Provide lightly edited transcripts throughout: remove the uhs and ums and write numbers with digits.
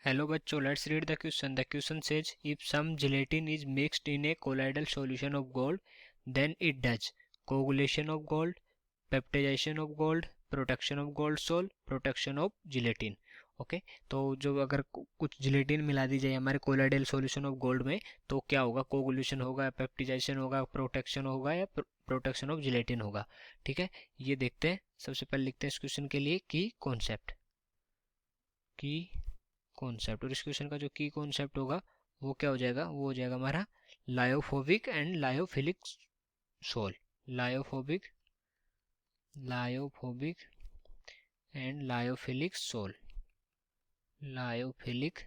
Hello bachcho, let's read the question. The question says if some gelatin is mixed in a colloidal solution of gold, then it does coagulation of gold, peptization of gold, protection of gold sol, protection of gelatin. Okay, तो जो अगर कुछ gelatin मिला दी जाए हमारे colloidal solution of gold में तो क्या होगा, कोगुलेशन होगा, पेप्टाइजेशन होगा, प्रोटेक्शन होगा या प्रोटेक्शन ऑफ जिलेटिन होगा। ठीक है, ये देखते हैं। सबसे पहले लिखते हैं इस क्वेश्चन के लिए की कॉन्सेप्ट, की कॉन्सेप्ट। और इस क्वेश्चन का जो की कॉन्सेप्ट होगा वो क्या हो जाएगा, वो हो जाएगा हमारा lyophobic and lyophilic sol. Lyophobic lyophobic and lyophilic sol, lyophilic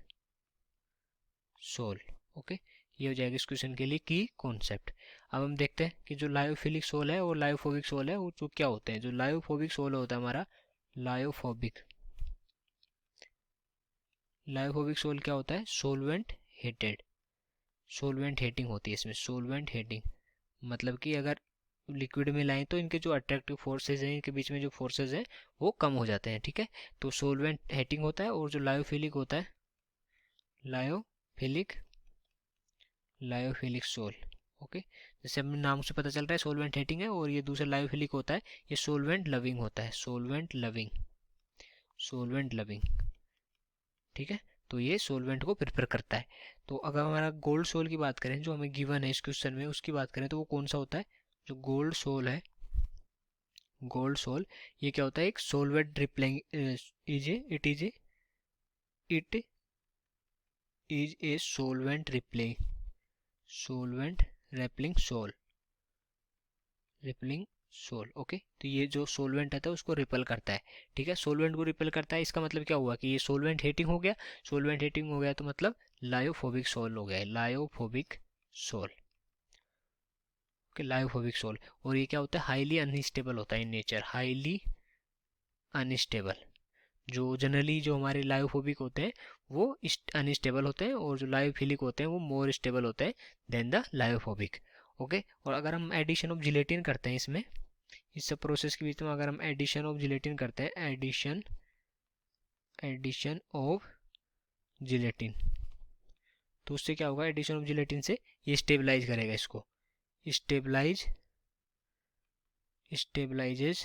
sol. Okay, ये हो जाएगा इस क्वेश्चन के लिए की कॉन्सेप्ट। अब हम देखते हैं कि जो लायोफिलिक सोल है और लायोफोबिक सोल है वो जो क्या होते हैं। जो लायोफोबिक सोल होता है हमारा, लायोफोबिक लायोफोबिक सोल क्या होता है, सोलवेंट हेटेड, सोलवेंट हेटिंग होती है इसमें। सोलवेंट हेटिंग मतलब कि अगर लिक्विड में लाएं तो इनके जो अट्रैक्टिव फोर्सेज हैं, इनके बीच में जो फोर्सेज हैं वो कम हो जाते हैं। ठीक है, तो सोलवेंट हेटिंग होता है। और जो लायोफिलिक होता है, लायोफिलिक लायोफिलिक सोल। ओके, जैसे अपने नाम से पता चल रहा है सोलवेंट हेटिंग है। और ये दूसरा लायोफिलिक होता है, ये सोलवेंट लविंग होता है, सोलवेंट लविंग, सोलवेंट लविंग। ठीक है, तो ये सोलवेंट को प्रिपेयर करता है। तो अगर हमारा गोल्ड सोल की बात करें जो हमें गिवन है इस क्वेश्चन में, उसकी बात करें तो वो कौन सा होता है, जो गोल्ड सोल है, गोल्ड सोल, ये क्या होता है, एक solvent repelling it is a solvent repelling sol, repelling sol. Okay, तो ये जो सोलवेंट आता है उसको रिपेल करता है। ठीक है, सोलवेंट को रिपेल करता है, इसका मतलब क्या हुआ कि ये सोलवेंट हेटिंग हो गया। सोलवेंट हेटिंग हो गया तो मतलब लायोफोबिक सोल हो गया, lyophobic sol. Okay, lyophobic sol. और ये क्या होता है, हाईली अनस्टेबल होता है इन नेचर, हाईली अनस्टेबल। जो जनरली जो हमारे लायोफोबिक होते हैं वो अनस्टेबल होते हैं, और जो लायोफिलिक होते हैं वो मोर स्टेबल होते हैं देन द लायोफोबिक। ओके, और अगर हम एडिशन ऑफ जिलेटिन करते हैं इसमें, इस सब प्रोसेस के बीच में अगर हम एडिशन ऑफ जिलेटिन करते हैं, एडिशन ऑफ जिलेटिन, तो उससे क्या होगा, एडिशन ऑफ जिलेटिन से ये स्टेबलाइज करेगा इसको, stabilises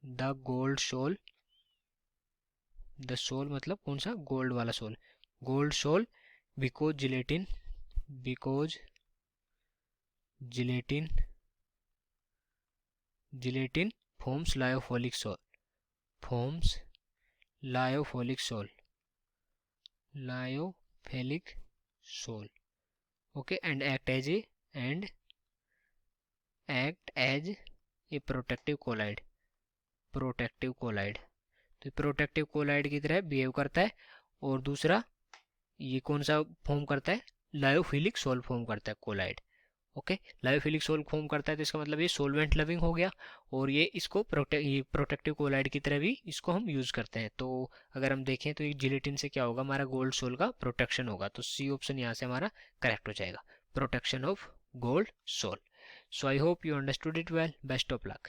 the gold sol, the sol मतलब कौन सा, गोल्ड वाला sol, gold sol, because gelatin, because gelatin gelatin forms lyophilic sol, forms lyophilic sol, lyophilic sol. Okay, and act as a protective colloid, protective colloid. तो protective colloid की तरह behave करता है। और दूसरा ये कौन सा फॉर्म करता है, लायोफिलिक सोल फॉर्म करता है colloid. Okay, lyophilic sol form करता है तो इसका मतलब ये सोलवेंट लविंग हो गया। और ये इसको प्रोटेक्टिव कोलाइड की तरह भी इसको हम यूज करते हैं। तो अगर हम देखें तो ये जिलेटिन से क्या होगा, हमारा गोल्ड सोल का प्रोटेक्शन होगा। तो सी ऑप्शन यहाँ से हमारा करेक्ट हो जाएगा, protection of gold sol. So I hope you understood it well, best of luck.